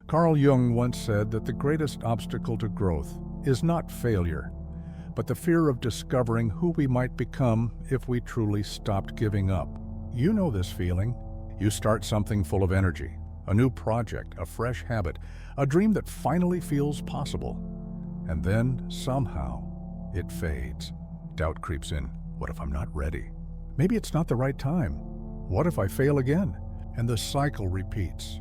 Carl Jung once said that the greatest obstacle to growth is not failure, but the fear of discovering who we might become if we truly stopped giving up. You know this feeling. You start something full of energy, a new project, a fresh habit, a dream that finally feels possible. And then, somehow, it fades. Doubt creeps in. What if I'm not ready? Maybe it's not the right time. What if I fail again? And the cycle repeats.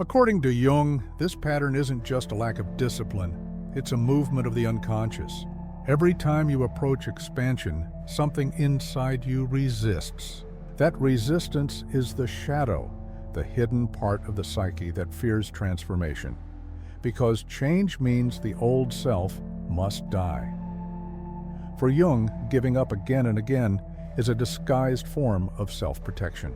According to Jung, this pattern isn't just a lack of discipline, it's a movement of the unconscious. Every time you approach expansion, something inside you resists. That resistance is the shadow, the hidden part of the psyche that fears transformation. Because change means the old self must die. For Jung, giving up again and again is a disguised form of self-protection.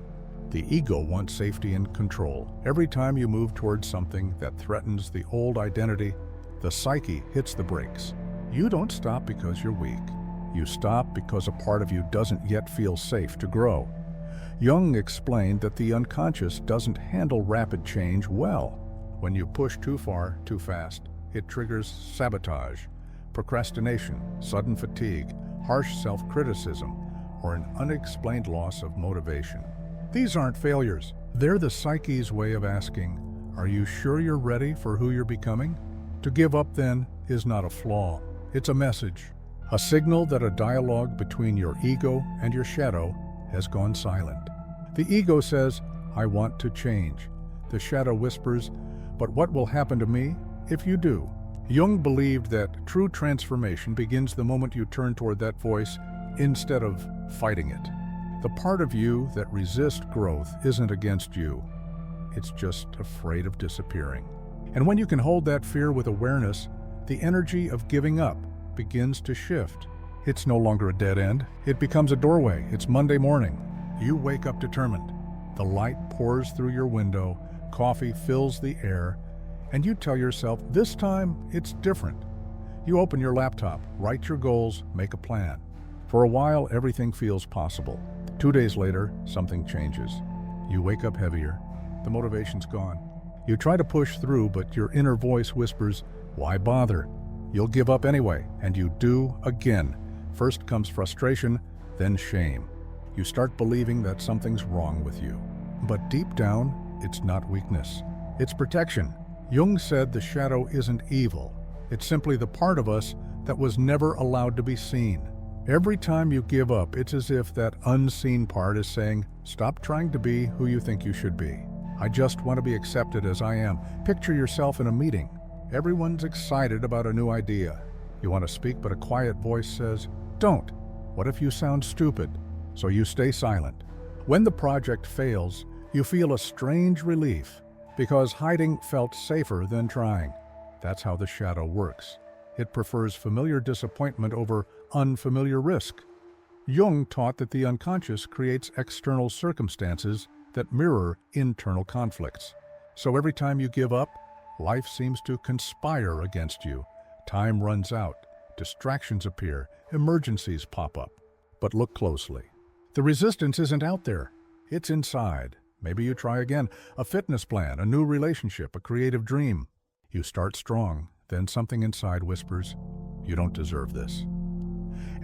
The ego wants safety and control. Every time you move towards something that threatens the old identity, the psyche hits the brakes. You don't stop because you're weak. You stop because a part of you doesn't yet feel safe to grow. Jung explained that the unconscious doesn't handle rapid change well. When you push too far, too fast, it triggers sabotage, procrastination, sudden fatigue, harsh self-criticism, or an unexplained loss of motivation. These aren't failures. They're the psyche's way of asking, are you sure you're ready for who you're becoming? To give up, then, is not a flaw. It's a message, a signal that a dialogue between your ego and your shadow has gone silent. The ego says, I want to change. The shadow whispers, but what will happen to me if you do? Jung believed that true transformation begins the moment you turn toward that voice instead of fighting it. The part of you that resists growth isn't against you. It's just afraid of disappearing. And when you can hold that fear with awareness, the energy of giving up begins to shift. It's no longer a dead end. It becomes a doorway. It's Monday morning. You wake up determined. The light pours through your window, coffee fills the air, and you tell yourself, this time it's different. You open your laptop, write your goals, make a plan. For a while, everything feels possible. 2 days later, something changes. You wake up heavier. The motivation's gone. You try to push through, but your inner voice whispers, why bother? You'll give up anyway, and you do again. First comes frustration, then shame. You start believing that something's wrong with you. But deep down, it's not weakness. It's protection. Jung said the shadow isn't evil. It's simply the part of us that was never allowed to be seen. Every time you give up, it's as if that unseen part is saying, stop trying to be who you think you should be. I just want to be accepted as I am. Picture yourself in a meeting. Everyone's excited about a new idea. You want to speak, but a quiet voice says, don't. What if you sound stupid? So you stay silent. When the project fails, you feel a strange relief, because hiding felt safer than trying. That's how the shadow works. It prefers familiar disappointment over unfamiliar risk. Jung taught that the unconscious creates external circumstances that mirror internal conflicts. So every time you give up, life seems to conspire against you. Time runs out, distractions appear, emergencies pop up. But look closely. The resistance isn't out there, it's inside. Maybe you try again, a fitness plan, a new relationship, a creative dream. You start strong, then something inside whispers, you don't deserve this.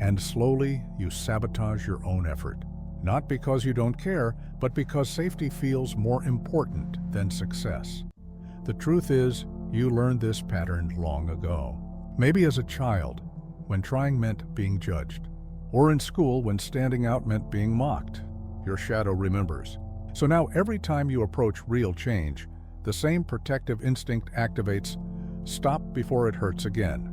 And slowly you sabotage your own effort. Not because you don't care, but because safety feels more important than success. The truth is, you learned this pattern long ago. Maybe as a child, when trying meant being judged. Or in school, when standing out meant being mocked. Your shadow remembers. So now every time you approach real change, the same protective instinct activates, stop before it hurts again.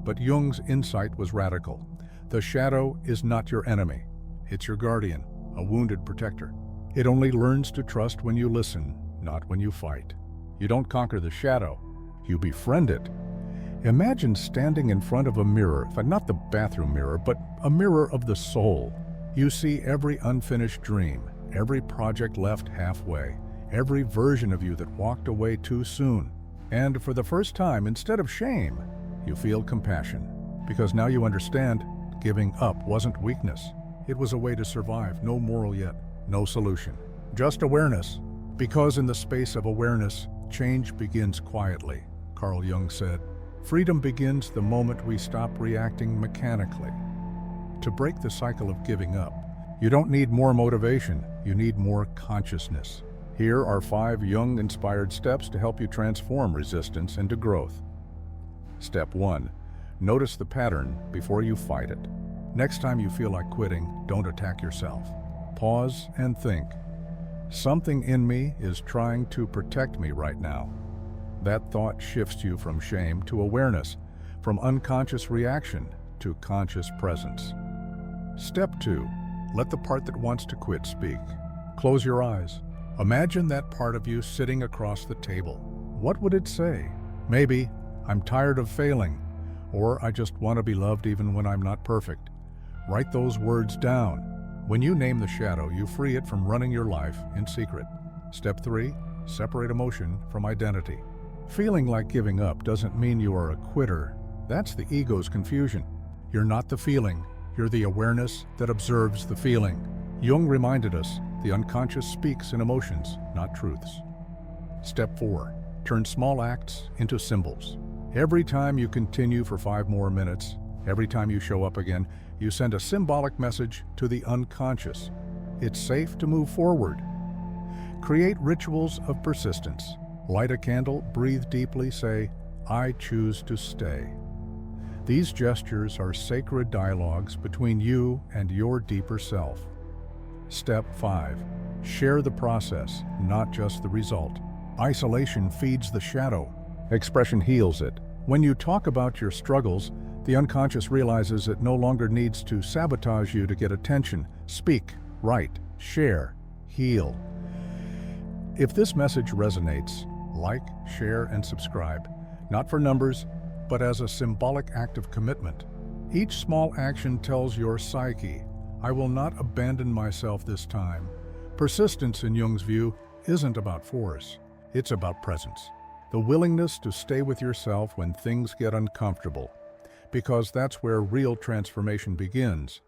But Jung's insight was radical. The shadow is not your enemy. It's your guardian, a wounded protector. It only learns to trust when you listen, not when you fight. You don't conquer the shadow, you befriend it. Imagine standing in front of a mirror, not the bathroom mirror, but a mirror of the soul. You see every unfinished dream, every project left halfway, every version of you that walked away too soon. And for the first time, instead of shame, you feel compassion. Because now you understand, giving up wasn't weakness. It was a way to survive, no moral yet, no solution. Just awareness. Because in the space of awareness, Change begins quietly, Carl Jung said. Freedom begins the moment we stop reacting mechanically. To break the cycle of giving up, you don't need more motivation, you need more consciousness. Here are 5 Jung-inspired steps to help you transform resistance into growth. Step 1. Notice the pattern before you fight it. Next time you feel like quitting, don't attack yourself. Pause and think. Something in me is trying to protect me right now. That thought shifts you from shame to awareness, from unconscious reaction to conscious presence. Step 2. Let the part that wants to quit speak. Close your eyes. Imagine that part of you sitting across the table. What would it say? Maybe, I'm tired of failing, or I just want to be loved even when I'm not perfect. Write those words down. When you name the shadow, you free it from running your life in secret. Step 3. Separate emotion from identity. Feeling like giving up doesn't mean you are a quitter. That's the ego's confusion. You're not the feeling, you're the awareness that observes the feeling. Jung reminded us, the unconscious speaks in emotions, not truths. Step 4. Turn small acts into symbols. Every time you continue for 5 more minutes, every time you show up again, you send a symbolic message to the unconscious. It's safe to move forward. Create rituals of persistence. Light a candle, breathe deeply, say, I choose to stay. These gestures are sacred dialogues between you and your deeper self. Step 5. Share the process, not just the result. Isolation feeds the shadow. Expression heals it. When you talk about your struggles, the unconscious realizes it no longer needs to sabotage you to get attention. Speak, write, share, heal. If this message resonates, like, share, and subscribe, not for numbers, but as a symbolic act of commitment. Each small action tells your psyche, I will not abandon myself this time. Persistence, in Jung's view, isn't about force. It's about presence. The willingness to stay with yourself when things get uncomfortable, because that's where real transformation begins.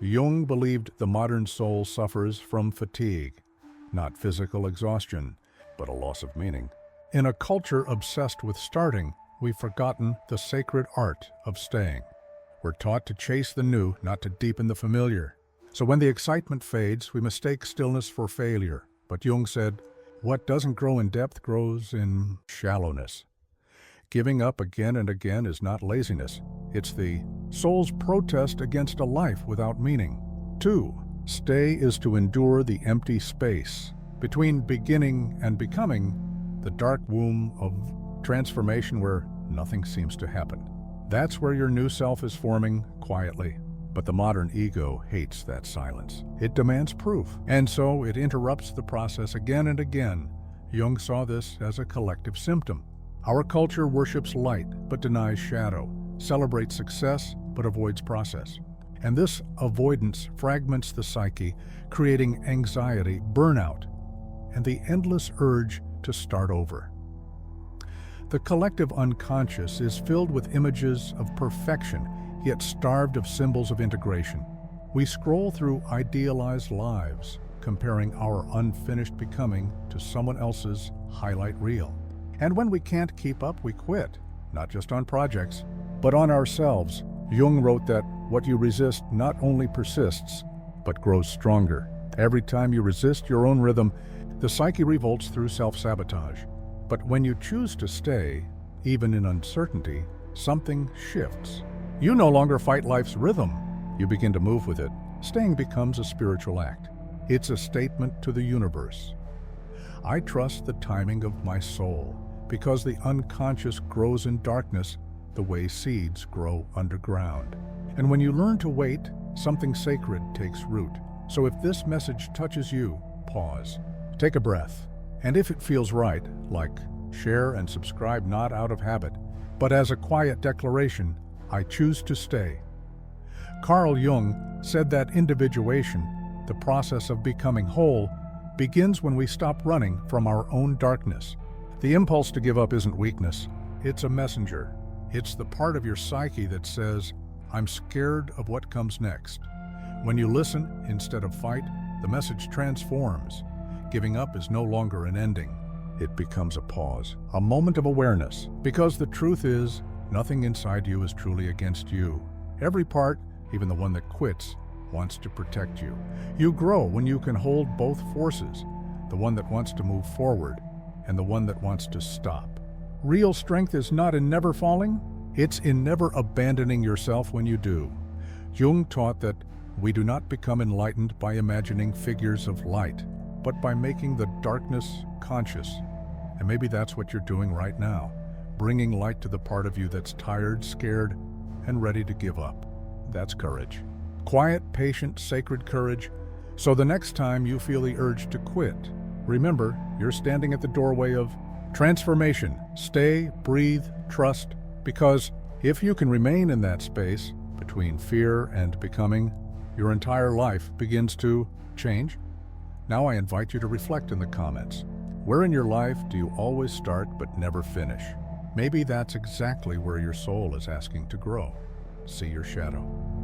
Jung believed the modern soul suffers from fatigue, not physical exhaustion, but a loss of meaning. In a culture obsessed with starting, we've forgotten the sacred art of staying. We're taught to chase the new, not to deepen the familiar. So when the excitement fades, we mistake stillness for failure. But Jung said, what doesn't grow in depth grows in shallowness. Giving up again and again is not laziness. It's the soul's protest against a life without meaning. 2. Stay is to endure the empty space between beginning and becoming, the dark womb of transformation where nothing seems to happen. That's where your new self is forming quietly. But the modern ego hates that silence. It demands proof, and so it interrupts the process again and again. Jung saw this as a collective symptom. Our culture worships light but denies shadow, celebrates success but avoids process. And this avoidance fragments the psyche, creating anxiety, burnout, and the endless urge to start over. The collective unconscious is filled with images of perfection, yet starved of symbols of integration. We scroll through idealized lives, comparing our unfinished becoming to someone else's highlight reel. And when we can't keep up, we quit, not just on projects, but on ourselves. Jung wrote that what you resist not only persists, but grows stronger. Every time you resist your own rhythm, the psyche revolts through self-sabotage. But when you choose to stay, even in uncertainty, something shifts. You no longer fight life's rhythm. You begin to move with it. Staying becomes a spiritual act. It's a statement to the universe. I trust the timing of my soul, because the unconscious grows in darkness the way seeds grow underground. And when you learn to wait, something sacred takes root. So if this message touches you, pause. Take a breath. And if it feels right, like, share and subscribe not out of habit, but as a quiet declaration, I choose to stay. Carl Jung said that individuation, the process of becoming whole, begins when we stop running from our own darkness. The impulse to give up isn't weakness, it's a messenger. It's the part of your psyche that says, I'm scared of what comes next. When you listen instead of fight, the message transforms. Giving up is no longer an ending. it becomes a pause, a moment of awareness, because the truth is, nothing inside you is truly against you. Every part, even the one that quits, wants to protect you. You grow when you can hold both forces, the one that wants to move forward and the one that wants to stop. Real strength is not in never falling, it's in never abandoning yourself when you do. Jung taught that we do not become enlightened by imagining figures of light, but by making the darkness conscious. And maybe that's what you're doing right now, bringing light to the part of you that's tired, scared, and ready to give up. That's courage. Quiet, patient, sacred courage. So the next time you feel the urge to quit, remember, you're standing at the doorway of transformation. Stay, breathe, trust, because if you can remain in that space between fear and becoming, your entire life begins to change. Now I invite you to reflect in the comments. Where in your life do you always start but never finish? Maybe that's exactly where your soul is asking to grow. See your shadow.